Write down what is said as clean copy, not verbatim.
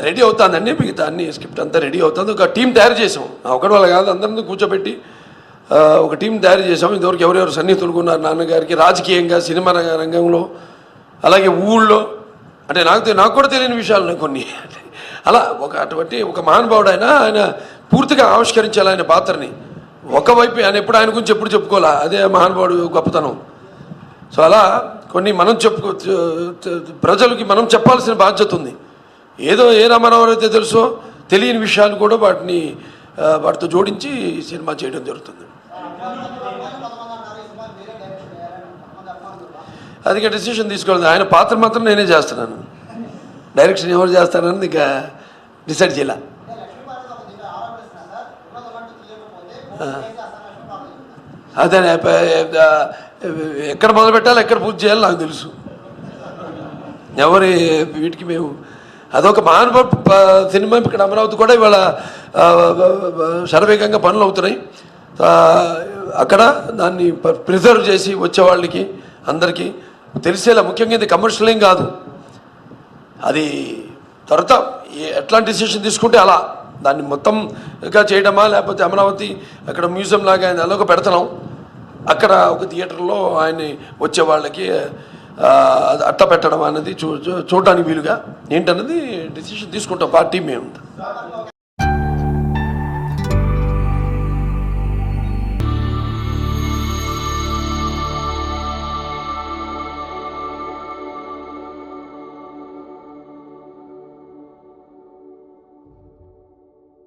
Ready అవుతుందండి, మిగతా అన్ని స్క్రిప్ట్ అంతా రెడీ అవుతుంది. ఒక టీం తయారు చేసాం, ఒకటి వల్ల కాదు, అందరినీ కూర్చోబెట్టి ఒక టీం తయారు చేసాం. ఇంతవరకు ఎవరెవరు సన్నిహితులు ఉన్నారు నాన్నగారికి రాజకీయంగా, సినిమా రంగంలో, అలాగే ఊళ్ళో, అంటే నాకు కూడా తెలియని విషయాలు కొన్ని. అలా అటువంటి ఒక మహానుభావుడు ఆయన పూర్తిగా ఆవిష్కరించాలి ఆయన పాత్రని. ఒకవైపు ఆయన ఆయన గురించి ఎప్పుడు చెప్పుకోవాలా, అదే మహానుభావుడు గొప్పతనం. సో అలా కొన్ని మనం ప్రజలకి మనం చెప్పాల్సిన బాధ్యత ఉంది. ఏదో ఏ రామారావు అయితే తెలుసో తెలియని విషయాలు కూడా వాటితో జోడించి సినిమా చేయడం జరుగుతుంది. అది డెసిషన్ తీసుకోవాలి. ఆయన పాత్ర మాత్రం నేనే చేస్తున్నాను, డైరెక్షన్ ఎవరు చేస్తానని ఇంకా డిసైడ్ చేయాల. అదే ఎక్కడ మొదలు పెట్టాలి, ఎక్కడ పూర్తి చేయాలి నాకు తెలుసు. ఎవరి వీటికి మేము అదొక మహానుభావ సినిమా. ఇక్కడ అమరావతి కూడా ఇవాళ శరవేగంగా పనులు అవుతున్నాయి. అక్కడ దాన్ని ప్రిజర్వ్ చేసి వచ్చేవాళ్ళకి అందరికీ తెలిసేలా, ముఖ్యంగా ఇది కమర్షియల్ ఏం కాదు, అది తర్వాత ఎట్లాంటి డిసిషన్ తీసుకుంటే అలా దాన్ని మొత్తంగా చేయడమా, లేకపోతే అమరావతి అక్కడ మ్యూజియం లాగా ఆయన అలాగ పెడతాం, అక్కడ ఒక థియేటర్లో ఆయన్ని వచ్చే వాళ్ళకి అట్ట పెట్టడం అనేది చూడడానికి వీలుగా ఏంటన్నది డిసిషన్ తీసుకుంటాం పార్టీ మేము.